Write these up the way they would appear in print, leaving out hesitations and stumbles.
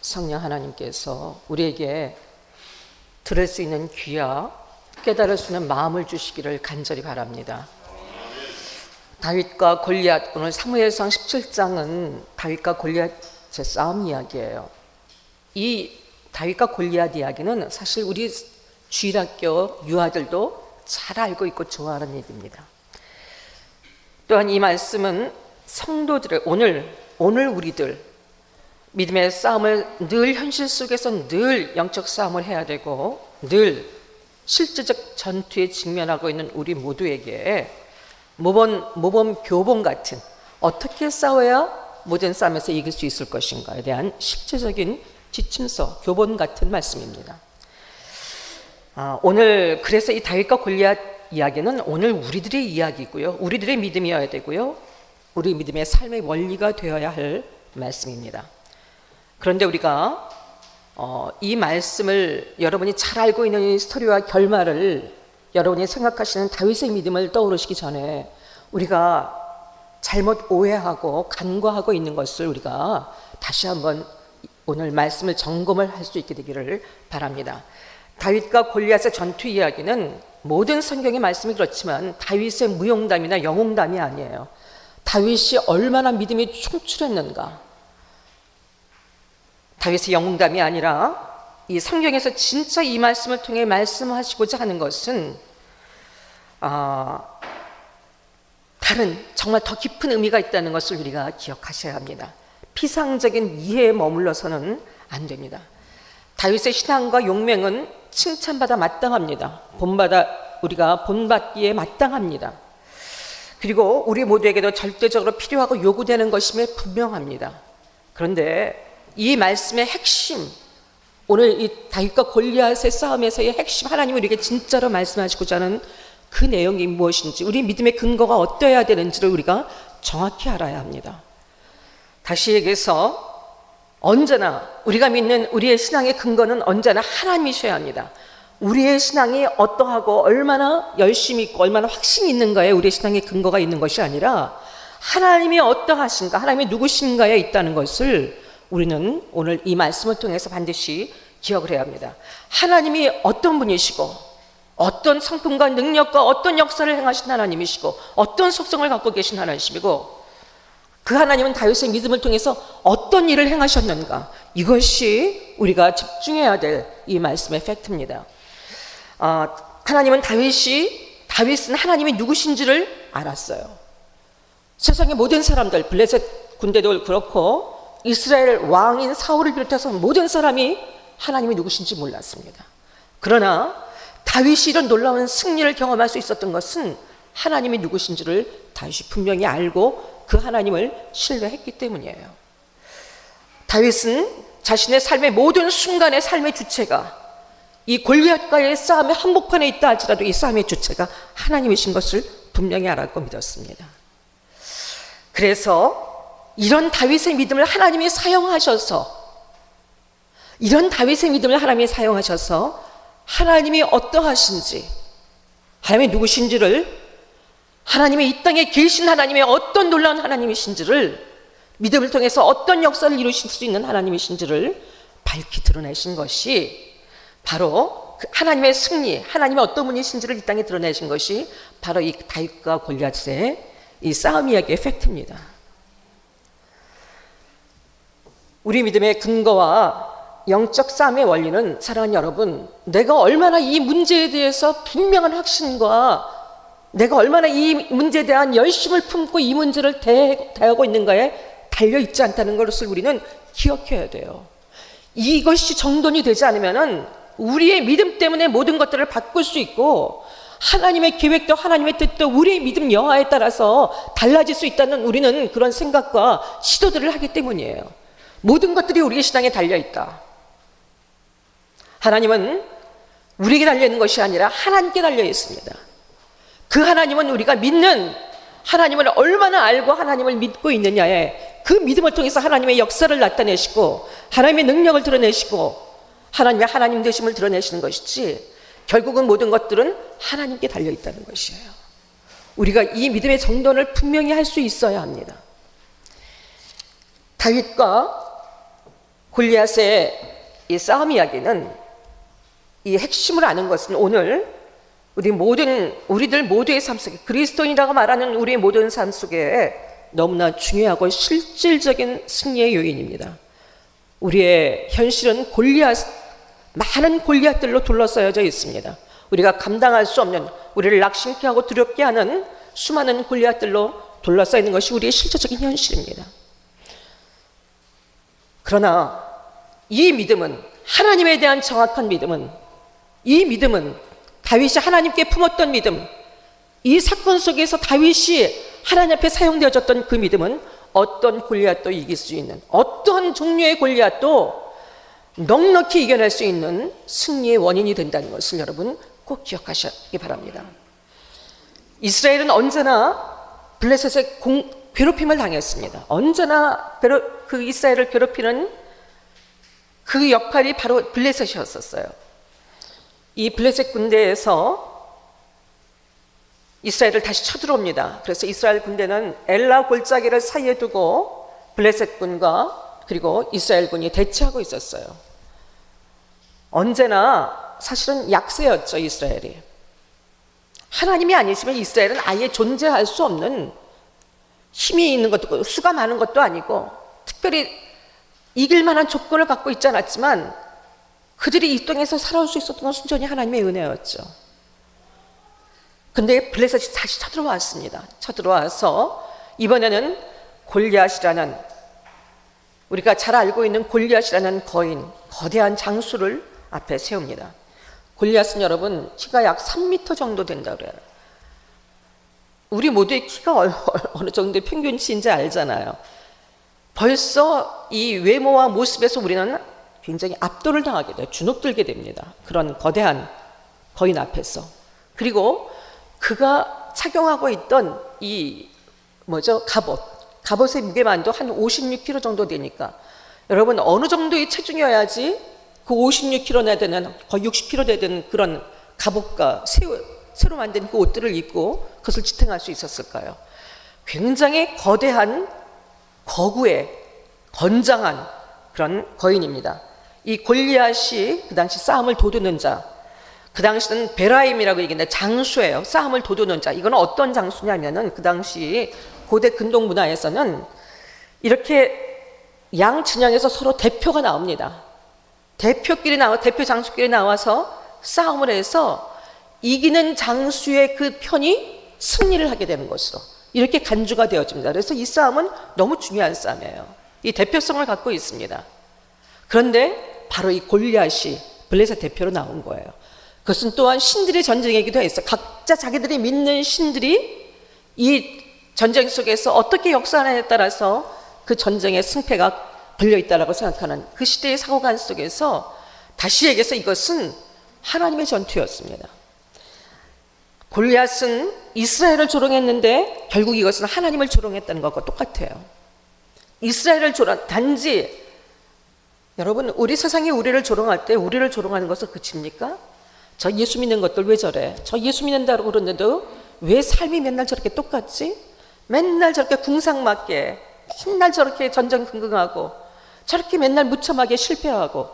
성령 하나님께서 우리에게 들을 수 있는 귀와 깨달을 수 있는 마음을 주시기를 간절히 바랍니다. 다윗과 골리앗, 오늘 사무엘상 17장은 다윗과 골리앗의 싸움 이야기예요. 이 다윗과 골리앗 이야기는 사실 우리 주일학교 유아들도 잘 알고 있고 좋아하는 얘기입니다. 또한 이 말씀은 성도들의 오늘 우리들 믿음의 싸움을 늘 현실 속에서 늘 영적 싸움을 해야 되고 늘 실제적 전투에 직면하고 있는 우리 모두에게 모범 교본 같은, 어떻게 싸워야 모든 싸움에서 이길 수 있을 것인가에 대한 실제적인 지침서, 교본 같은 말씀입니다. 오늘 그래서 이 다윗과 골리앗 이야기는 오늘 우리들의 이야기고요, 우리들의 믿음이어야 되고요, 우리 믿음의 삶의 원리가 되어야 할 말씀입니다. 그런데 우리가 이 말씀을, 여러분이 잘 알고 있는 이 스토리와 결말을 여러분이 생각하시는 다윗의 믿음을 떠오르시기 전에 우리가 잘못 오해하고 간과하고 있는 것을 우리가 다시 한번 오늘 말씀을 점검을 할 수 있게 되기를 바랍니다. 다윗과 골리앗의 전투 이야기는 모든 성경의 말씀이 그렇지만 다윗의 무용담이나 영웅담이 아니에요. 다윗이 얼마나 믿음이 충출했는가, 다윗의 영웅담이 아니라 이 성경에서 진짜 이 말씀을 통해 말씀하시고자 하는 것은 다른 정말 더 깊은 의미가 있다는 것을 우리가 기억하셔야 합니다. 피상적인 이해에 머물러서는 안 됩니다. 다윗의 신앙과 용맹은 칭찬받아 마땅합니다. 우리가 본받기에 마땅합니다. 그리고 우리 모두에게도 절대적으로 필요하고 요구되는 것임에 분명합니다. 그런데 이 말씀의 핵심, 오늘 이 다윗과 골리앗의 싸움에서의 핵심, 하나님이 우리에게 진짜로 말씀하시고자 하는 그 내용이 무엇인지, 우리 믿음의 근거가 어떠해야 되는지를 우리가 정확히 알아야 합니다. 다시 얘기해서 언제나 우리가 믿는 우리의 신앙의 근거는 언제나 하나님이셔야 합니다. 우리의 신앙이 어떠하고 얼마나 열심히 있고 얼마나 확신이 있는가에 우리의 신앙의 근거가 있는 것이 아니라 하나님이 어떠하신가, 하나님이 누구신가에 있다는 것을 우리는 오늘 이 말씀을 통해서 반드시 기억을 해야 합니다. 하나님이 어떤 분이시고 어떤 성품과 능력과 어떤 역사를 행하신 하나님이시고 어떤 속성을 갖고 계신 하나님이시고 그 하나님은 다윗의 믿음을 통해서 어떤 일을 행하셨는가, 이것이 우리가 집중해야 될 이 말씀의 팩트입니다. 하나님은 다윗은 하나님이 누구신지를 알았어요. 세상의 모든 사람들, 블레셋 군대도 그렇고 이스라엘 왕인 사울을 비롯해서 모든 사람이 하나님이 누구신지 몰랐습니다. 그러나 다윗이 이런 놀라운 승리를 경험할 수 있었던 것은 하나님이 누구신지를 다윗이 분명히 알고 그 하나님을 신뢰했기 때문이에요. 다윗은 자신의 삶의 모든 순간의 삶의 주체가 이 골리앗과의 싸움의 한복판에 있다 할지라도 이 싸움의 주체가 하나님이신 것을 분명히 알았고 믿었습니다. 그래서 이런 다윗의 믿음을 하나님이 사용하셔서 하나님이 어떠하신지, 하나님이 누구신지를, 하나님이 이 땅에 계신 하나님의 어떤 놀라운 하나님이신지를, 믿음을 통해서 어떤 역사를 이루실 수 있는 하나님이신지를 밝히 드러내신 것이 바로 하나님의 승리, 하나님의 어떤 분이신지를 이 땅에 드러내신 것이 바로 이 다윗과 골리앗의 이 싸움 이야기의 팩트입니다. 우리 믿음의 근거와 영적 싸움의 원리는, 사랑하는 여러분, 내가 얼마나 이 문제에 대해서 분명한 확신과 내가 얼마나 이 문제에 대한 열심을 품고 이 문제를 대하고 있는가에 달려있지 않다는 것을 우리는 기억해야 돼요. 이것이 정돈이 되지 않으면 우리의 믿음 때문에 모든 것들을 바꿀 수 있고 하나님의 계획도 하나님의 뜻도 우리의 믿음 여하에 따라서 달라질 수 있다는 우리는 그런 생각과 시도들을 하기 때문이에요. 모든 것들이 우리의 신앙에 달려있다. 하나님은 우리에게 달려있는 것이 아니라 하나님께 달려있습니다. 그 하나님은 우리가 믿는 하나님을 얼마나 알고 하나님을 믿고 있느냐에 그 믿음을 통해서 하나님의 역사를 나타내시고 하나님의 능력을 드러내시고 하나님의 하나님 되심을 드러내시는 것이지, 결국은 모든 것들은 하나님께 달려있다는 것이에요. 우리가 이 믿음의 정돈을 분명히 할 수 있어야 합니다. 다윗과 골리앗의 이 싸움 이야기는, 이 핵심을 아는 것은 오늘 우리들 모두의 삶 속에, 그리스도인이라고 말하는 우리의 모든 삶 속에 너무나 중요하고 실질적인 승리의 요인입니다. 우리의 현실은 많은 골리앗들로 둘러싸여져 있습니다. 우리가 감당할 수 없는, 우리를 낙심케 하고 두렵게 하는 수많은 골리앗들로 둘러싸여 있는 것이 우리의 실질적인 현실입니다. 그러나 이 믿음은, 하나님에 대한 정확한 믿음은, 이 믿음은 다윗이 하나님께 품었던 믿음, 이 사건 속에서 다윗이 하나님 앞에 사용되어졌던 그 믿음은 어떤 골리앗도 이길 수 있는, 어떤 종류의 골리앗도 넉넉히 이겨낼 수 있는 승리의 원인이 된다는 것을 여러분 꼭 기억하시기 바랍니다. 이스라엘은 언제나 블레셋의 괴롭힘을 당했습니다. 언제나 그 이스라엘을 괴롭히는 그 역할이 바로 블레셋이었었어요. 이 블레셋 군대에서 이스라엘을 다시 쳐들어옵니다. 그래서 이스라엘 군대는 엘라 골짜기를 사이에 두고 블레셋 군과 그리고 이스라엘 군이 대치하고 있었어요. 언제나 사실은 약세였죠, 이스라엘이. 하나님이 아니시면 이스라엘은 아예 존재할 수 없는, 힘이 있는 것도, 수가 많은 것도 아니고 특별히 이길 만한 조건을 갖고 있지 않았지만 그들이 이 땅에서 살아올 수 있었던 건 순전히 하나님의 은혜였죠. 근데 블레셋이 다시 쳐들어왔습니다. 쳐들어와서 이번에는 골리앗이라는, 우리가 잘 알고 있는 골리앗이라는 거대한 장수를 앞에 세웁니다. 골리앗은 여러분 키가 약 3m 정도 된다고 그래요. 우리 모두의 키가 어느 정도의 평균치인지 알잖아요. 벌써 이 외모와 모습에서 우리는 굉장히 압도를 당하게 돼요. 주눅들게 됩니다. 그런 거대한 거인 앞에서. 그리고 그가 착용하고 있던 갑옷의 무게만도 한 56kg 정도 되니까, 여러분 어느 정도의 체중이어야지 그 56kg나 되는, 거의 60kg 되는 그런 갑옷과 새로 만든 그 옷들을 입고 그것을 지탱할 수 있었을까요? 굉장히 거대한, 거구의 건장한 그런 거인입니다. 이 골리앗이 그 당시 싸움을 도두는 자, 그 당시는 베라임이라고 얘기했는데 장수예요. 싸움을 도두는 자. 이건 어떤 장수냐면은 그 당시 고대 근동 문화에서는 이렇게 양 진영에서 서로 대표가 나옵니다. 대표 장수끼리 나와서 싸움을 해서 이기는 장수의 그 편이 승리를 하게 되는 것으로 이렇게 간주가 되어집니다. 그래서 이 싸움은 너무 중요한 싸움이에요. 이 대표성을 갖고 있습니다. 그런데 바로 이 골리앗이 블레셋 대표로 나온 거예요. 그것은 또한 신들의 전쟁이기도 했어요. 각자 자기들이 믿는 신들이 이 전쟁 속에서 어떻게 역사하느냐에 따라서 그 전쟁의 승패가 걸려있다라고 생각하는 그 시대의 사고관 속에서 다시 얘기해서 이것은 하나님의 전투였습니다. 골리앗은 이스라엘을 조롱했는데 결국 이것은 하나님을 조롱했다는 것과 똑같아요. 이스라엘을 단지 여러분, 우리 세상이 우리를 조롱할 때 우리를 조롱하는 것은 그칩니까? 저 예수 믿는 것들 왜 저래? 저 예수 믿는다고 그러는데도 왜 삶이 맨날 저렇게 똑같지? 맨날 저렇게 궁상맞게, 맨날 저렇게 전전긍긍하고, 저렇게 맨날 무참하게 실패하고,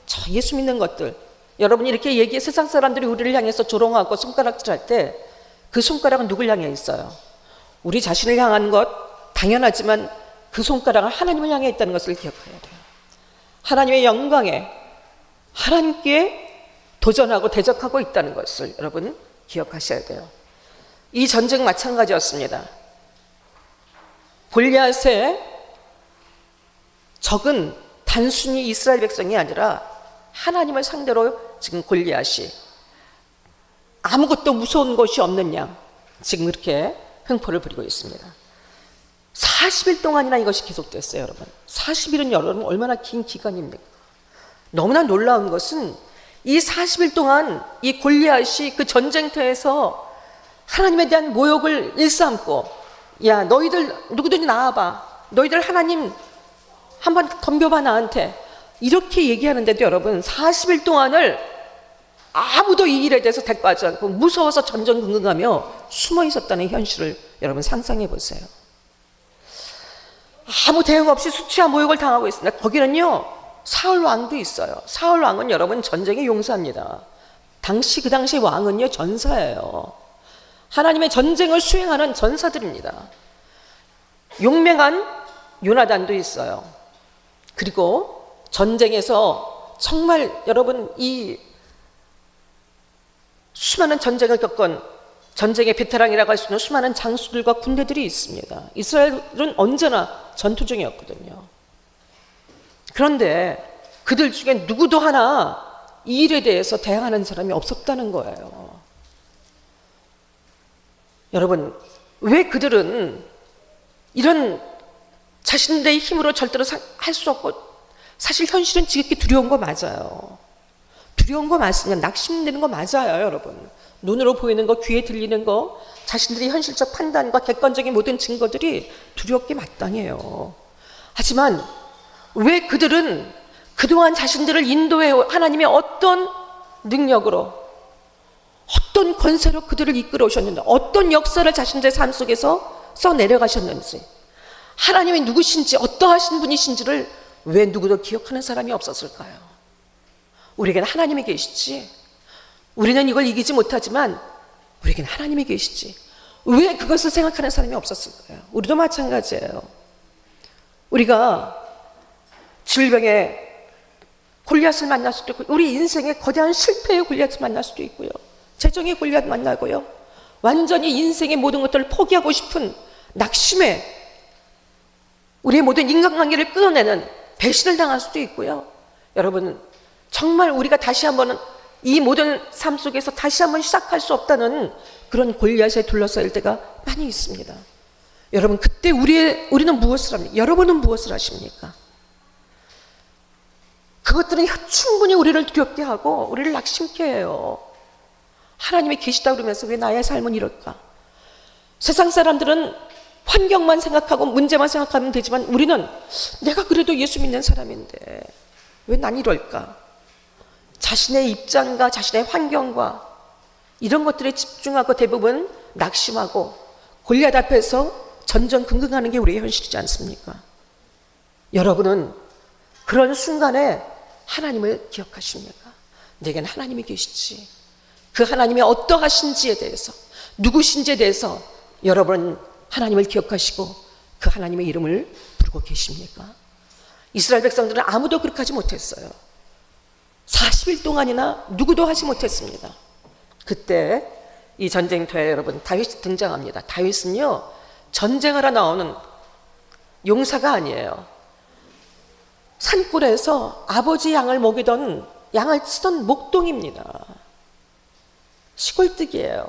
저 예수 믿는 것들. 여러분이 이렇게 얘기해, 세상 사람들이 우리를 향해서 조롱하고 손가락질할 때 그 손가락은 누굴 향해 있어요? 우리 자신을 향한 것 당연하지만 그 손가락은 하나님을 향해 있다는 것을 기억해야 돼요. 하나님의 영광에 하나님께 도전하고 대적하고 있다는 것을 여러분 기억하셔야 돼요. 이 전쟁 마찬가지였습니다. 골리앗의 적은 단순히 이스라엘 백성이 아니라 하나님을 상대로 지금 골리앗이 아무것도 무서운 것이 없는 양 지금 이렇게 횡포를 부리고 있습니다. 40일 동안이나 이것이 계속됐어요, 여러분. 40일은 여러분 얼마나 긴 기간입니까? 너무나 놀라운 것은 이 40일 동안 이 골리앗이 그 전쟁터에서 하나님에 대한 모욕을 일삼고, 야, 너희들 누구든지 나와봐, 너희들 하나님 한번 덤벼봐 나한테, 이렇게 얘기하는데도 여러분 40일 동안을 아무도 이 일에 대해서 대꾸하지 않고 무서워서 전전긍긍하며 숨어 있었다는 현실을 여러분 상상해 보세요. 아무 대응 없이 수치와 모욕을 당하고 있습니다. 거기는요 사울 왕도 있어요. 사울 왕은 여러분 전쟁의 용사입니다. 그 당시 왕은요 전사예요. 하나님의 전쟁을 수행하는 전사들입니다. 용맹한 요나단도 있어요. 그리고 전쟁에서 정말 여러분 이 수많은 전쟁을 겪은 전쟁의 베테랑이라고 할 수 있는 수많은 장수들과 군대들이 있습니다. 이스라엘은 언제나 전투 중이었거든요. 그런데 그들 중에 누구도 하나 이 일에 대해서 대항하는 사람이 없었다는 거예요. 여러분, 왜 그들은 이런 자신들의 힘으로 절대로 할 수 없고, 사실 현실은 지극히 두려운 거 맞아요. 두려운 거 맞습니다. 낙심되는 거 맞아요, 여러분. 눈으로 보이는 거, 귀에 들리는 거, 자신들의 현실적 판단과 객관적인 모든 증거들이 두렵게 마땅해요. 하지만 왜 그들은 그동안 자신들을 인도해 하나님의 어떤 능력으로, 어떤 권세로 그들을 이끌어 오셨는지, 어떤 역사를 자신들의 삶 속에서 써내려가셨는지, 하나님이 누구신지, 어떠하신 분이신지를 왜 누구도 기억하는 사람이 없었을까요? 우리에게는 하나님이 계시지. 우리는 이걸 이기지 못하지만 우리에게는 하나님이 계시지. 왜 그것을 생각하는 사람이 없었을까요? 우리도 마찬가지예요. 우리가 질병의 골리앗을 만날 수도 있고, 우리 인생의 거대한 실패의 골리앗을 만날 수도 있고요, 재정의 골리앗 만나고요, 완전히 인생의 모든 것들을 포기하고 싶은 낙심에 우리의 모든 인간관계를 끊어내는 배신을 당할 수도 있고요. 여러분, 정말 우리가 다시 한번 이 모든 삶 속에서 다시 한번 시작할 수 없다는 그런 골리앗에 둘러싸일 때가 많이 있습니다. 여러분, 그때 우리는 무엇을 합니까? 여러분은 무엇을 하십니까? 그것들은 충분히 우리를 두렵게 하고 우리를 낙심케 해요. 하나님이 계시다 그러면서 왜 나의 삶은 이럴까? 세상 사람들은 환경만 생각하고 문제만 생각하면 되지만, 우리는 내가 그래도 예수 믿는 사람인데 왜 난 이럴까? 자신의 입장과 자신의 환경과 이런 것들에 집중하고 대부분 낙심하고 골리앗 앞에서 전전긍긍하는 게 우리의 현실이지 않습니까? 여러분은 그런 순간에 하나님을 기억하십니까? 내게는 하나님이 계시지. 그 하나님이 어떠하신지에 대해서, 누구신지에 대해서 여러분은 하나님을 기억하시고 그 하나님의 이름을 부르고 계십니까? 이스라엘 백성들은 아무도 그렇게 하지 못했어요. 40일 동안이나 누구도 하지 못했습니다. 그때 이 전쟁터에 여러분 다윗이 등장합니다. 다윗은요, 전쟁하러 나오는 용사가 아니에요. 산골에서 아버지 양을 먹이던, 양을 치던 목동입니다. 시골뜨기예요.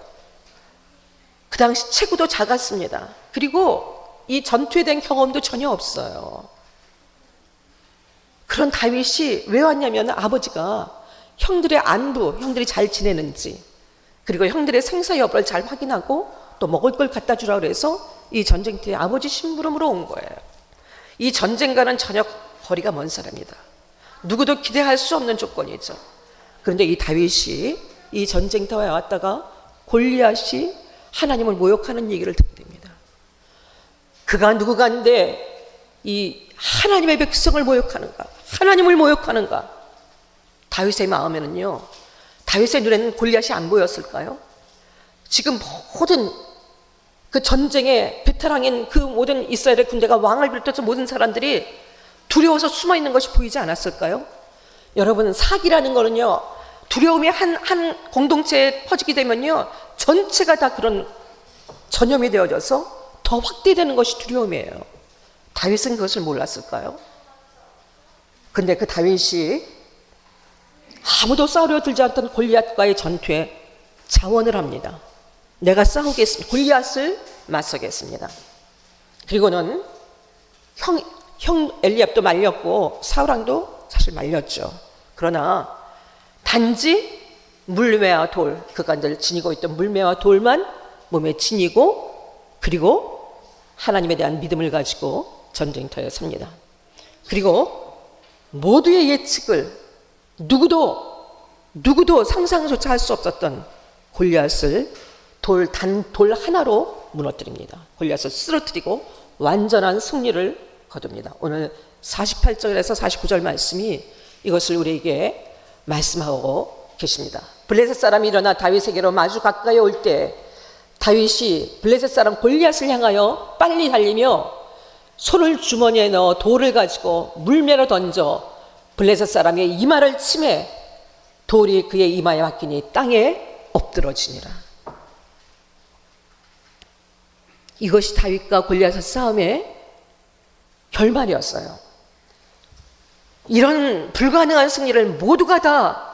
그 당시 체구도 작았습니다. 그리고 이 전투에 대한 경험도 전혀 없어요. 그런 다윗이 왜 왔냐면, 아버지가 형들의 안부, 형들이 잘 지내는지, 그리고 형들의 생사 여부를 잘 확인하고 또 먹을 걸 갖다 주라 그래서 이 전쟁터에 아버지 심부름으로 온 거예요. 이 전쟁과는 전혀 거리가 먼 사람이다. 누구도 기대할 수 없는 조건이죠. 그런데 이 다윗이 이 전쟁터에 왔다가 골리앗이 하나님을 모욕하는 얘기를 듣게 됩니다. 그가 누구간데 이 하나님의 백성을 모욕하는가, 하나님을 모욕하는가? 다윗의 마음에는요, 다윗의 눈에는 골리앗이 안 보였을까요? 지금 모든 그 전쟁의 베테랑인 그 모든 이스라엘의 군대가, 왕을 비롯해서 모든 사람들이 두려워서 숨어 있는 것이 보이지 않았을까요? 여러분, 사기라는 거는요, 두려움이 한 공동체에 퍼지게 되면요, 전체가 다 그런 전염이 되어져서 더 확대되는 것이 두려움이에요. 다윗은 그것을 몰랐을까요? 근데 그 다윗이 아무도 싸우려 들지 않던 골리앗과의 전투에 자원을 합니다. 내가 싸우겠습니다. 골리앗을 맞서겠습니다. 그리고는 형 엘리압도 말렸고 사울왕도 사실 말렸죠. 그러나 단지 물매와 돌, 그간들 지니고 있던 물매와 돌만 몸에 지니고, 그리고 하나님에 대한 믿음을 가지고 전쟁터에 섭니다. 그리고 모두의 예측을 누구도 상상조차 할 수 없었던 골리앗을 돌 하나로 무너뜨립니다. 골리앗을 쓰러뜨리고 완전한 승리를 거둡니다. 오늘 48절에서 49절 말씀이 이것을 우리에게 말씀하고 계십니다. 블레셋 사람이 일어나 다윗에게로 마주 가까이 올 때 다윗이 블레셋 사람 골리앗을 향하여 빨리 달리며 손을 주머니에 넣어 돌을 가지고 물매로 던져 블레셋 사람의 이마를 치매 돌이 그의 이마에 박히니 땅에 엎드러지니라. 이것이 다윗과 골리앗의 싸움의 결말이었어요. 이런 불가능한 승리를 모두가 다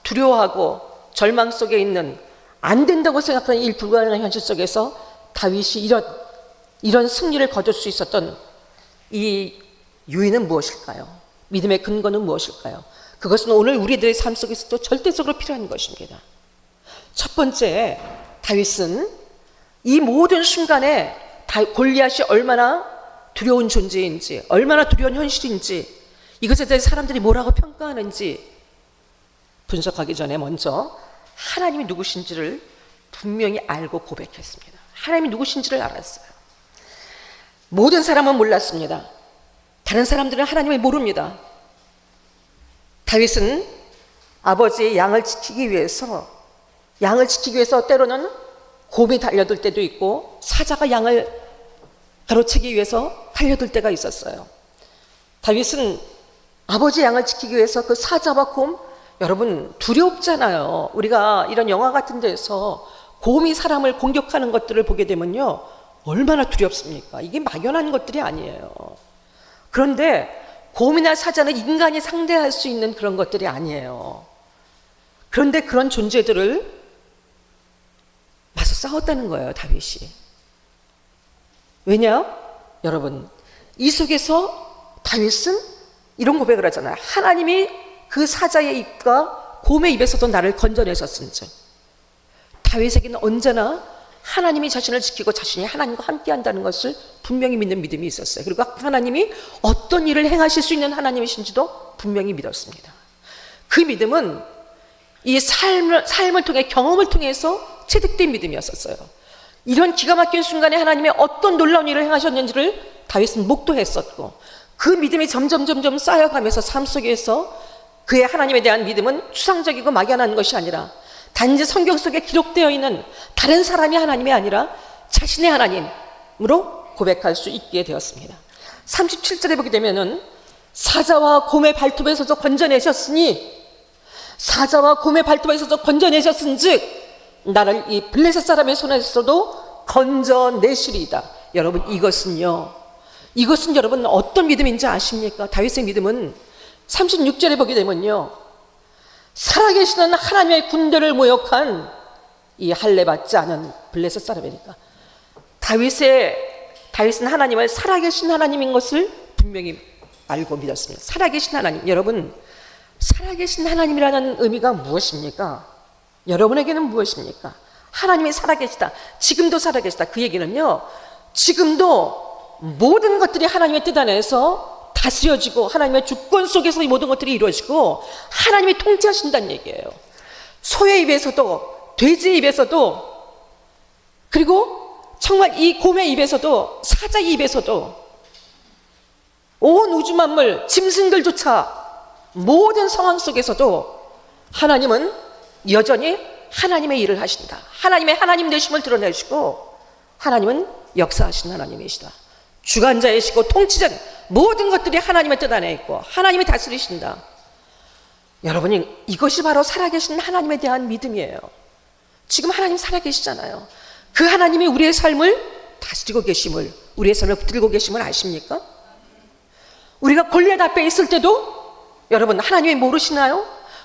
두려워하고 절망 속에 있는, 안 된다고 생각하는 이 불가능한 현실 속에서 다윗이 이런 승리를 거둘 수 있었던 이 요인은 무엇일까요? 믿음의 근거는 무엇일까요? 그것은 오늘 우리들의 삶 속에서도 절대적으로 필요한 것입니다. 첫 번째, 다윗은 이 모든 순간에 골리앗이 얼마나 두려운 존재인지, 얼마나 두려운 현실인지, 이것에 대해 사람들이 뭐라고 평가하는지 분석하기 전에 먼저 하나님이 누구신지를 분명히 알고 고백했습니다. 하나님이 누구신지를 알았어요. 모든 사람은 몰랐습니다. 다른 사람들은 하나님을 모릅니다. 다윗은 아버지의 양을 지키기 위해서 때로는 곰이 달려들 때도 있고 사자가 양을 가로채기 위해서 달려들 때가 있었어요. 다윗은 아버지의 양을 지키기 위해서 그 사자와 곰, 여러분 두렵잖아요. 우리가 이런 영화 같은 데서 곰이 사람을 공격하는 것들을 보게 되면요, 얼마나 두렵습니까? 이게 막연한 것들이 아니에요. 그런데 곰이나 사자는 인간이 상대할 수 있는 그런 것들이 아니에요. 그런데 그런 존재들을 맞서 싸웠다는 거예요, 다윗이. 왜냐? 여러분, 이 속에서 다윗은 이런 고백을 하잖아요. 하나님이 그 사자의 입과 곰의 입에서도 나를 건져내셨은즉. 다윗에게는 언제나 하나님이 자신을 지키고 자신이 하나님과 함께 한다는 것을 분명히 믿는 믿음이 있었어요. 그리고 하나님이 어떤 일을 행하실 수 있는 하나님이신지도 분명히 믿었습니다. 그 믿음은 이 삶을 통해, 경험을 통해서 체득된 믿음이었었어요. 이런 기가 막힌 순간에 하나님이 어떤 놀라운 일을 행하셨는지를 다윗은 목도했었고, 그 믿음이 점점 쌓여가면서 삶 속에서 그의 하나님에 대한 믿음은 추상적이고 막연한 것이 아니라 단지 성경 속에 기록되어 있는 다른 사람이 하나님이 아니라 자신의 하나님으로 고백할 수 있게 되었습니다. 37절에 보게 되면은 사자와 곰의 발톱에서도 건져내셨으니, 사자와 곰의 발톱에서도 건져내셨은즉 나를 이 블레셋 사람의 손에서도 건져내시리이다. 여러분, 이것은 여러분 어떤 믿음인지 아십니까? 다윗의 믿음은 36절에 보게 되면요, 살아계시는 하나님의 군대를 모욕한 이 할례받지 않은 블레셋 사람이니까, 다윗은 하나님을 살아계신 하나님인 것을 분명히 알고 믿었습니다. 살아계신 하나님, 여러분, 살아계신 하나님이라는 의미가 무엇입니까? 여러분에게는 무엇입니까? 하나님이 살아계시다, 지금도 살아계시다. 그 얘기는요, 지금도 모든 것들이 하나님의 뜻 안에서 다스려지고 하나님의 주권 속에서 이 모든 것들이 이루어지고 하나님이 통치하신다는 얘기예요. 소의 입에서도, 돼지의 입에서도, 그리고 정말 이 곰의 입에서도, 사자의 입에서도, 온 우주 만물, 짐승들조차 모든 상황 속에서도 하나님은 여전히 하나님의 일을 하신다. 하나님의 하나님 되심을 드러내시고 하나님은 역사하신 하나님이시다. 주관자이시고 통치자는 모든 것들이 하나님의 뜻 안에 있고 하나님이 다스리신다. 여러분이, 이것이 바로 살아계신 하나님에 대한 믿음이에요. 지금 하나님 살아계시잖아요. 그 하나님이 우리의 삶을 다스리고 계심을, 우리의 삶을 붙들고 계심을 아십니까? 우리가 골리앗 앞에 있을 때도 여러분, 하나님이 모르시나요?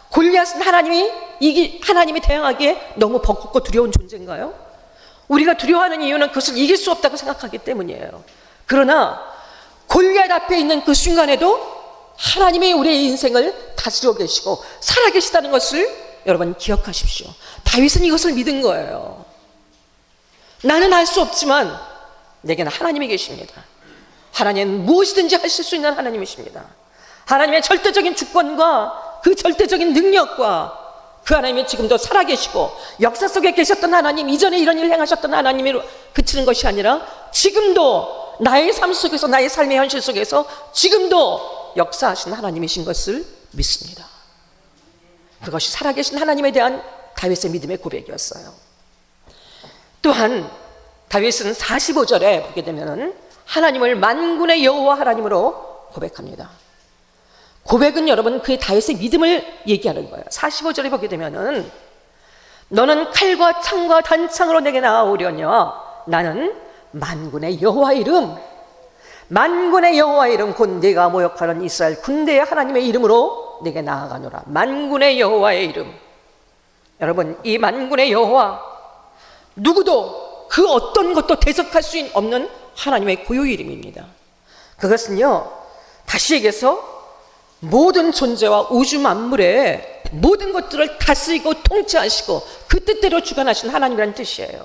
골리앗은 하나님이 대항하기에 너무 벅겁고 두려운 존재인가요? 우리가 두려워하는 이유는 그것을 이길 수 없다고 생각하기 때문이에요. 그러나 골리앗 앞에 있는 그 순간에도 하나님이 우리의 인생을 다스리고 계시고 살아계시다는 것을 여러분 기억하십시오. 다윗은 이것을 믿은 거예요. 나는 할 수 없지만 내게는 하나님이 계십니다. 하나님은 무엇이든지 하실 수 있는 하나님이십니다. 하나님의 절대적인 주권과 그 절대적인 능력과 그 하나님이 지금도 살아계시고 역사 속에 계셨던 하나님, 이전에 이런 일을 행하셨던 하나님으로 그치는 것이 아니라 지금도 나의 삶 속에서, 나의 삶의 현실 속에서 지금도 역사하신 하나님이신 것을 믿습니다. 그것이 살아계신 하나님에 대한 다윗의 믿음의 고백이었어요. 또한 다윗은 45절에 보게 되면 하나님을 만군의 여호와 하나님으로 고백합니다. 고백은 여러분 그의 다윗의 믿음을 얘기하는 거예요. 45절에 보게 되면은 너는 칼과 창과 단창으로 내게 나아오려냐, 나는 만군의 여호와의 이름, 만군의 여호와의 이름 곧 네가 모욕하는 이스라엘 군대의 하나님의 이름으로 내게 나아가노라. 만군의 여호와의 이름. 여러분, 이 만군의 여호와, 누구도 그 어떤 것도 대적할 수 없는 하나님의 고유의 이름입니다. 그것은요, 다시 얘기해서 모든 존재와 우주 만물의 모든 것들을 다스리고 통치하시고 그 뜻대로 주관하신 하나님이라는 뜻이에요.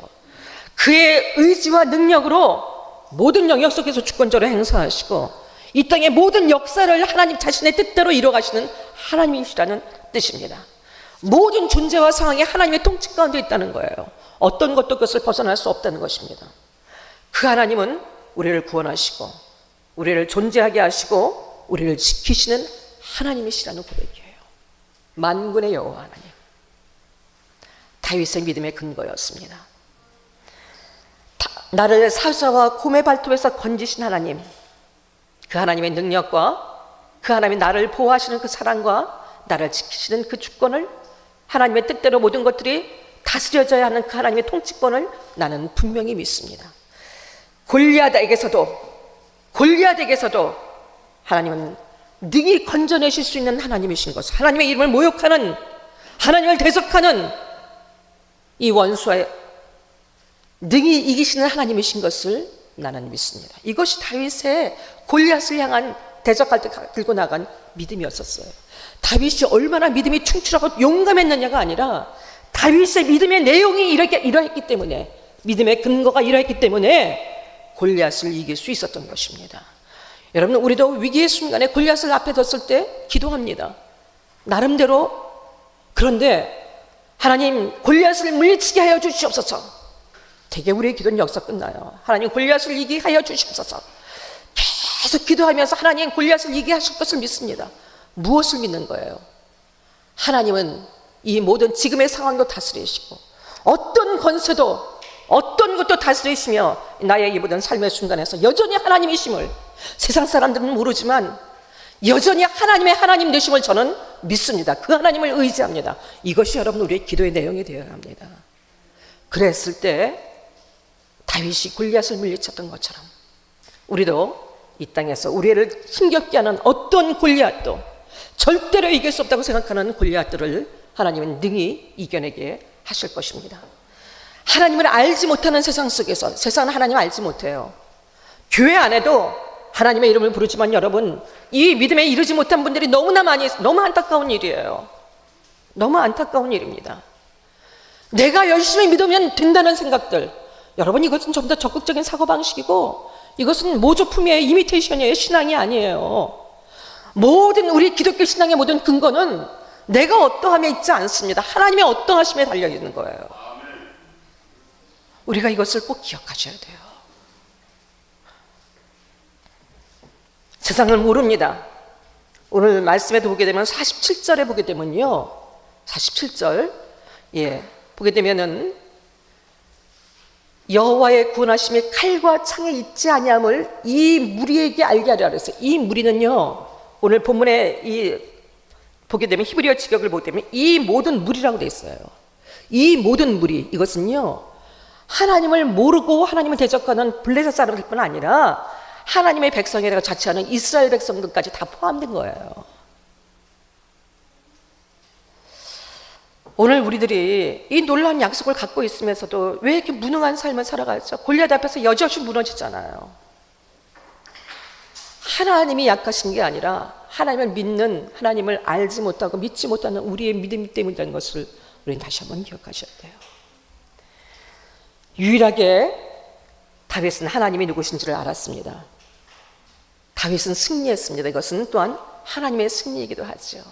그의 의지와 능력으로 모든 영역 속에서 주권적으로 행사하시고 이 땅의 모든 역사를 하나님 자신의 뜻대로 이뤄가시는 하나님이시라는 뜻입니다. 모든 존재와 상황이 하나님의 통치 가운데 있다는 거예요. 어떤 것도 그것을 벗어날 수 없다는 것입니다. 그 하나님은 우리를 구원하시고 우리를 존재하게 하시고 우리를 지키시는 하나님이시라는 고백이에요. 만군의 여호와 하나님. 다윗의 믿음의 근거였습니다. 나를 사자와 곰의 발톱에서 건지신 하나님, 그 하나님의 능력과 그 하나님이 나를 보호하시는 그 사랑과 나를 지키시는 그 주권을, 하나님의 뜻대로 모든 것들이 다스려져야 하는 그 하나님의 통치권을 나는 분명히 믿습니다. 골리앗에게서도 하나님은 능히 건져내실 수 있는 하나님이신 것, 하나님의 이름을 모욕하는, 하나님을 대적하는 이 원수와 능히 이기시는 하나님이신 것을 나는 믿습니다. 이것이 다윗의 골리앗을 향한 대적할 때 들고 나간 믿음이었었어요. 다윗이 얼마나 믿음이 충출하고 용감했느냐가 아니라 다윗의 믿음의 내용이 이러했기 때문에, 믿음의 근거가 이러했기 때문에 골리앗을 이길 수 있었던 것입니다. 여러분, 우리도 위기의 순간에 골리앗을 앞에 뒀을 때 기도합니다. 나름대로. 그런데 하나님, 골리앗을 물리치게 하여 주시옵소서. 되게 우리의 기도는 여기서 끝나요. 하나님, 골리앗을 이기게 하여 주시옵소서. 계속 기도하면서 하나님, 골리앗을 이기게 하실 것을 믿습니다. 무엇을 믿는 거예요? 하나님은 이 모든 지금의 상황도 다스리시고 어떤 권세도 어떤 것도 다스리시며 나의 이 모든 삶의 순간에서 여전히 하나님이심을, 세상 사람들은 모르지만 여전히 하나님의 하나님 되심을 저는 믿습니다. 그 하나님을 의지합니다. 이것이 여러분 우리의 기도의 내용이 되어야 합니다. 그랬을 때 다윗이 골리앗을 물리쳤던 것처럼 우리도 이 땅에서 우리를 힘겹게 하는 어떤 골리앗도, 절대로 이길 수 없다고 생각하는 골리앗들을 하나님은 능히 이겨내게 하실 것입니다. 하나님을 알지 못하는 세상 속에서, 세상은 하나님을 알지 못해요. 교회 안에도 하나님의 이름을 부르지만 여러분, 이 믿음에 이르지 못한 분들이 너무나 많이, 너무 안타까운 일이에요. 너무 안타까운 일입니다. 내가 열심히 믿으면 된다는 생각들, 여러분, 이것은 좀 더 적극적인 사고방식이고 이것은 모조품이에요. 이미테이션이에요. 신앙이 아니에요. 모든 우리 기독교 신앙의 모든 근거는 내가 어떠함에 있지 않습니다. 하나님의 어떠하심에 달려있는 거예요. 우리가 이것을 꼭 기억하셔야 돼요. 세상을 모릅니다. 오늘 말씀에도 보게 되면 47절에 보게 되면요, 47절 보게 되면은 여호와의 구원하심이 칼과 창에 있지 아니함을 이 무리에게 알게 하려 그랬어요. 이 무리는요, 오늘 본문에 보게 되면 히브리어 직역을 보게 되면 이 모든 무리라고 되어 있어요. 이 모든 무리, 이것은요 하나님을 모르고 하나님을 대적하는 블레셋 사람들 뿐 아니라 하나님의 백성이라고 자처하는 이스라엘 백성들까지 다 포함된 거예요. 오늘 우리들이 이 놀라운 약속을 갖고 있으면서도 왜 이렇게 무능한 삶을 살아가죠? 골리앗 앞에서 여지없이 무너지잖아요. 하나님이 약하신 게 아니라 하나님을 믿는, 하나님을 알지 못하고 믿지 못하는 우리의 믿음 때문이라는 것을 우리는 다시 한번 기억하셔야 돼요. 유일하게 다윗은 하나님이 누구신지를 알았습니다. 다윗은 승리했습니다. 이것은 또한 하나님의 승리이기도 하죠.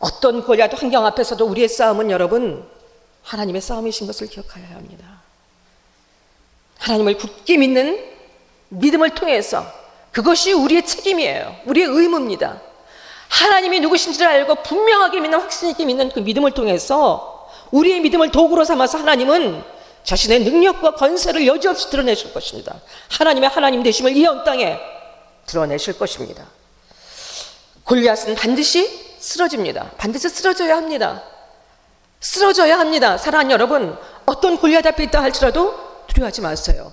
어떤 골리앗 환경 앞에서도 우리의 싸움은 여러분 하나님의 싸움이신 것을 기억하여야 합니다. 하나님을 굳게 믿는 믿음을 통해서 그것이 우리의 책임이에요. 우리의 의무입니다. 하나님이 누구신지를 알고 분명하게 믿는, 확신 있게 믿는 그 믿음을 통해서 우리의 믿음을 도구로 삼아서 하나님은 자신의 능력과 권세를 여지없이 드러내실 것입니다. 하나님의 하나님 되심을 이 온 땅에 드러내실 것입니다. 골리앗은 반드시 쓰러집니다. 반드시 쓰러져야 합니다. 쓰러져야 합니다. 사랑하는 여러분, 어떤 골리앗 앞에 있다 할지라도 두려워하지 마세요.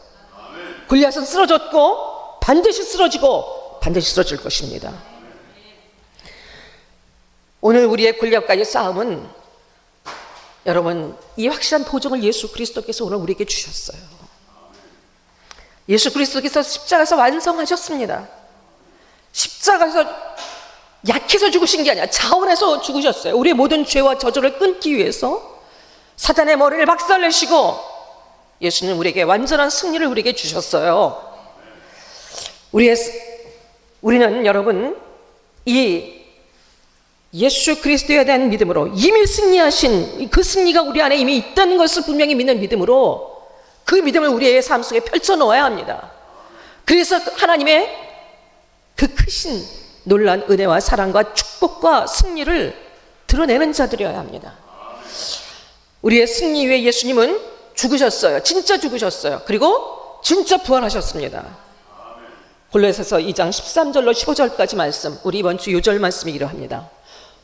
골리앗은 쓰러졌고 반드시 쓰러지고 반드시 쓰러질 것입니다. 오늘 우리의 골리앗과의 싸움은 여러분 이 확실한 보증을 예수 그리스도께서 오늘 우리에게 주셨어요. 예수 그리스도께서 십자가에서 완성하셨습니다. 십자가에서 약해서 죽으신 게 아니라 자원해서 죽으셨어요. 우리의 모든 죄와 저주를 끊기 위해서 사단의 머리를 박살내시고 예수님 우리에게 완전한 승리를 우리에게 주셨어요. 우리는 여러분 이 예수 그리스도에 대한 믿음으로 이미 승리하신 그 승리가 우리 안에 이미 있다는 것을 분명히 믿는 믿음으로 그 믿음을 우리의 삶 속에 펼쳐 놓아야 합니다. 그래서 하나님의 그 크신 놀라운 은혜와 사랑과 축복과 승리를 드러내는 자들이어야 합니다. 우리의 승리 위에 예수님은 죽으셨어요. 진짜 죽으셨어요. 그리고 진짜 부활하셨습니다. 골로새서 2장 13절로 15절까지 말씀, 우리 이번 주 요절 말씀이 이러합니다.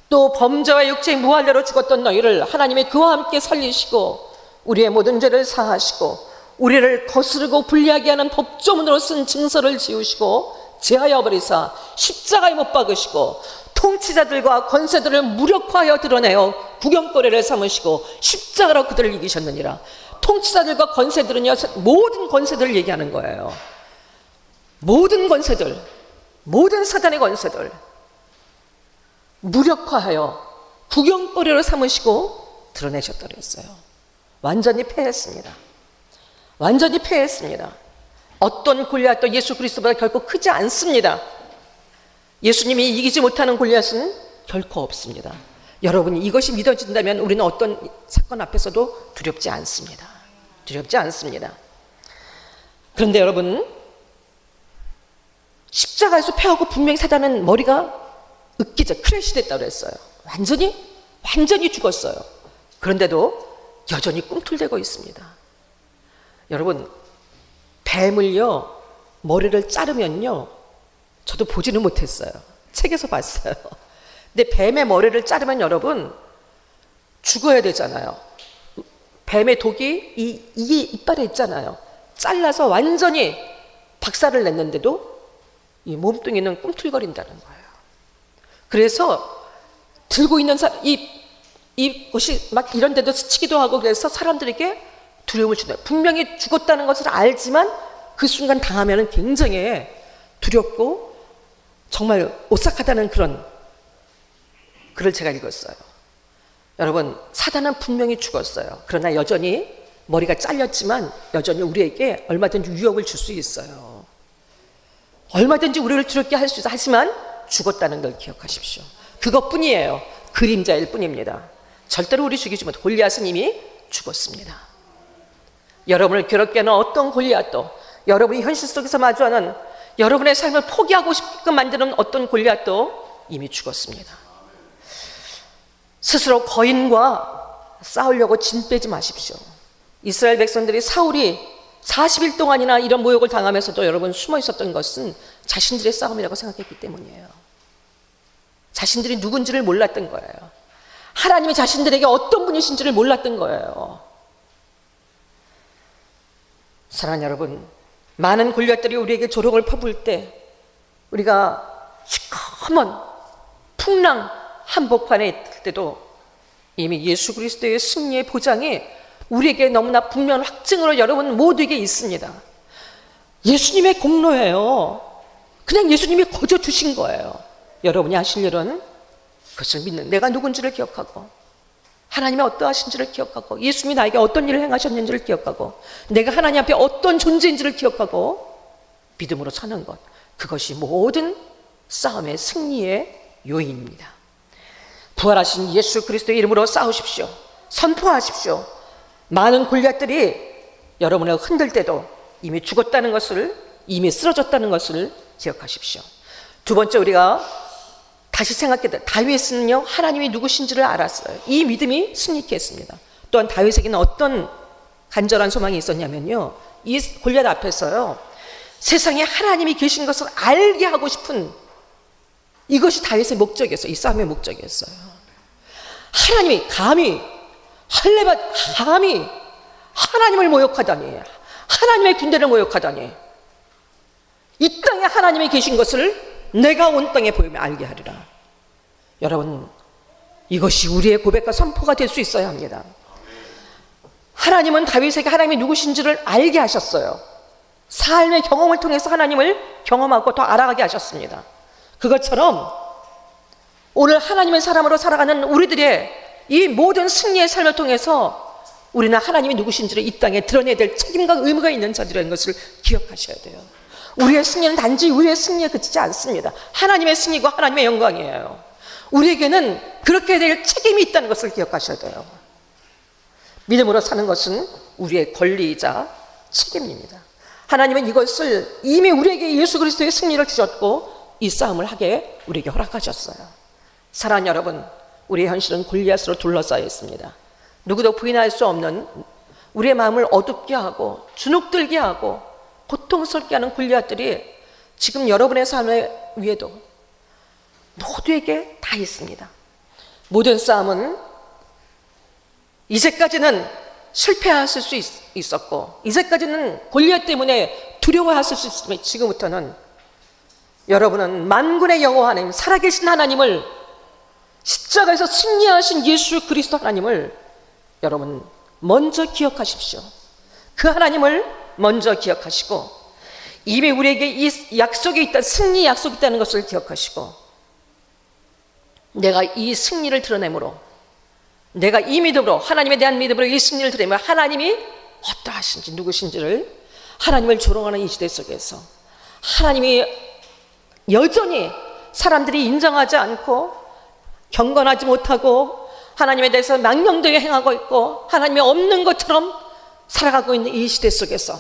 또 범죄와 육체의 무할례로 죽었던 너희를 하나님이 그와 함께 살리시고 우리의 모든 죄를 사하시고 우리를 거스르고 불리하게 하는 법조문으로 쓴 증서를 지우시고 제하여 버리사 십자가에 못 박으시고 통치자들과 권세들을 무력화하여 드러내어 구경거리를 삼으시고 십자가로 그들을 이기셨느니라. 통치자들과 권세들은요, 모든 권세들을 얘기하는 거예요. 모든 권세들, 모든 사단의 권세들 무력화하여 구경거리로 삼으시고 드러내셨다고 했어요. 완전히 패했습니다. 완전히 패했습니다. 어떤 골리앗도 예수 그리스도보다 결코 크지 않습니다. 예수님이 이기지 못하는 골리앗은 결코 없습니다. 여러분이 이것이 믿어진다면 우리는 어떤 사건 앞에서도 두렵지 않습니다. 두렵지 않습니다. 그런데 여러분, 십자가에서 패하고 분명히 사단은 머리가 으깨져 크래시 됐다고 했어요. 완전히 죽었어요. 그런데도 여전히 꿈틀대고 있습니다. 여러분, 뱀을요 머리를 자르면요, 저도 보지는 못했어요. 책에서 봤어요. 근데 뱀의 머리를 자르면 여러분 죽어야 되잖아요. 뱀의 독이 이게 이빨에 있잖아요. 잘라서 완전히 박살을 냈는데도 이 몸뚱이는 꿈틀거린다는 거예요. 그래서 들고 있는 이것이 막 이런 데도 스치기도 하고 그래서 사람들에게 두려움을 준다. 분명히 죽었다는 것을 알지만 그 순간 당하면 굉장히 두렵고 정말 오싹하다는 그런 글을 제가 읽었어요. 여러분, 사단은 분명히 죽었어요. 그러나 여전히 머리가 잘렸지만 여전히 우리에게 얼마든지 위협을 줄 수 있어요. 얼마든지 우리를 두렵게 할 수 있어요. 하지만 죽었다는 걸 기억하십시오. 그것뿐이에요. 그림자일 뿐입니다. 절대로 우리 죽이지 못해. 골리앗은 이미 죽었습니다. 여러분을 괴롭게 하는 어떤 골리앗도, 여러분이 현실 속에서 마주하는 여러분의 삶을 포기하고 싶게끔 만드는 어떤 골리앗도 이미 죽었습니다. 스스로 거인과 싸우려고 진 빼지 마십시오. 이스라엘 백성들이 사울이 40일 동안이나 이런 모욕을 당하면서도 여러분 숨어 있었던 것은 자신들의 싸움이라고 생각했기 때문이에요. 자신들이 누군지를 몰랐던 거예요. 하나님이 자신들에게 어떤 분이신지를 몰랐던 거예요. 사랑하는 여러분, 많은 골리앗들이 우리에게 조롱을 퍼부을 때 우리가 시커먼 풍랑 한복판에 있을 때도 이미 예수 그리스도의 승리의 보장이 우리에게 너무나 분명한 확증으로 여러분 모두에게 있습니다. 예수님의 공로예요. 그냥 예수님이 거저 주신 거예요. 여러분이 하실 일은 그것을 믿는, 내가 누군지를 기억하고 하나님이 어떠하신지를 기억하고 예수님이 나에게 어떤 일을 행하셨는지를 기억하고 내가 하나님 앞에 어떤 존재인지를 기억하고 믿음으로 사는 것, 그것이 모든 싸움의 승리의 요인입니다. 부활하신 예수 그리스도의 이름으로 싸우십시오. 선포하십시오. 많은 골리앗들이 여러분을 흔들 때도 이미 죽었다는 것을, 이미 쓰러졌다는 것을 기억하십시오. 두 번째, 우리가 다시 생각해도 다윗은요, 하나님이 누구신지를 알았어요. 이 믿음이 승리케 했습니다. 또한 다윗에게는 어떤 간절한 소망이 있었냐면요, 이 골리앗 앞에서요, 세상에 하나님이 계신 것을 알게 하고 싶은, 이것이 다윗의 목적이었어요. 이 싸움의 목적이었어요. 하나님이 감히 하나님을 모욕하다니, 하나님의 군대를 모욕하다니, 이 땅에 하나님이 계신 것을 내가 온 땅에 보이며 알게 하리라. 여러분, 이것이 우리의 고백과 선포가 될 수 있어야 합니다. 하나님은 다윗에게 하나님이 누구신지를 알게 하셨어요. 삶의 경험을 통해서 하나님을 경험하고 더 알아가게 하셨습니다. 그것처럼 오늘 하나님의 사람으로 살아가는 우리들의 이 모든 승리의 삶을 통해서 우리는 하나님이 누구신지를 이 땅에 드러내야 될 책임과 의무가 있는 자들이라는 것을 기억하셔야 돼요. 우리의 승리는 단지 우리의 승리에 그치지 않습니다. 하나님의 승리가 하나님의 영광이에요. 우리에게는 그렇게 될 책임이 있다는 것을 기억하셔야 돼요. 믿음으로 사는 것은 우리의 권리이자 책임입니다. 하나님은 이것을 이미 우리에게 예수 그리스도의 승리를 주셨고 이 싸움을 하게 우리에게 허락하셨어요. 사랑하는 여러분, 우리의 현실은 골리앗으로 둘러싸여 있습니다. 누구도 부인할 수 없는, 우리의 마음을 어둡게 하고 주눅들게 하고 고통스럽게 하는 골리앗들이 지금 여러분의 삶 위에도 모두에게 다 있습니다. 모든 싸움은 이제까지는 실패하실 수 있었고, 이제까지는 골리앗 때문에 두려워하실 수 있으면, 지금부터는 여러분은 만군의 여호와 하나님, 살아계신 하나님을, 십자가에서 승리하신 예수 그리스도 하나님을 여러분 먼저 기억하십시오. 그 하나님을 먼저 기억하시고, 이미 우리에게 이 약속이 있다, 승리 약속이 있다는 것을 기억하시고, 내가 이 승리를 드러내므로, 내가 이 믿음으로, 하나님에 대한 믿음으로 이 승리를 드러내며 하나님이 어떠하신지, 누구신지를, 하나님을 조롱하는 이 시대 속에서 하나님이 여전히 사람들이 인정하지 않고 경건하지 못하고 하나님에 대해서 망령되게 행하고 있고 하나님이 없는 것처럼 살아가고 있는 이 시대 속에서,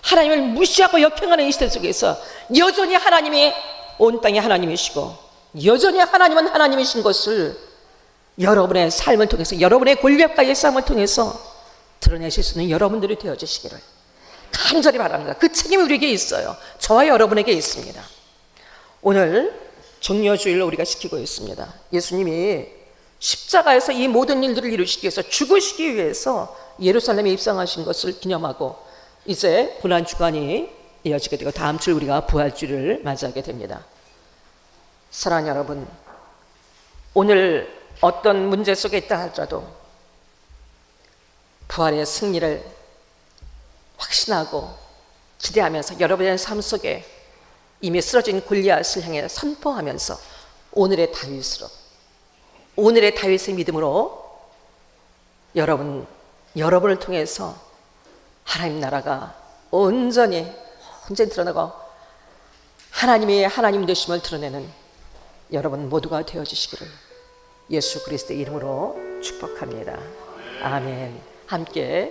하나님을 무시하고 역행하는 이 시대 속에서 여전히 하나님이 온 땅의 하나님이시고 여전히 하나님은 하나님이신 것을 여러분의 삶을 통해서, 여러분의 골리앗과의 싸움을 통해서 드러내실 수 있는 여러분들이 되어주시기를 간절히 바랍니다. 그 책임이 우리에게 있어요. 저와 여러분에게 있습니다. 오늘 종려주일로 우리가 시키고 있습니다. 예수님이 십자가에서 이 모든 일들을 이루시기 위해서, 죽으시기 위해서 예루살렘에 입성하신 것을 기념하고 이제 고난주간이 이어지게 되고 다음 주 우리가 부활주를 맞이하게 됩니다. 사랑하는 여러분, 오늘 어떤 문제 속에 있다 하더라도 부활의 승리를 확신하고 기대하면서 여러분의 삶 속에 이미 쓰러진 골리앗을 향해 선포하면서 오늘의 다윗의 믿음으로 여러분을 통해서 하나님 나라가 온전히 드러나고 하나님의 하나님 되심을 드러내는 여러분 모두가 되어주시기를 예수 그리스도의 이름으로 축복합니다. 아멘. 함께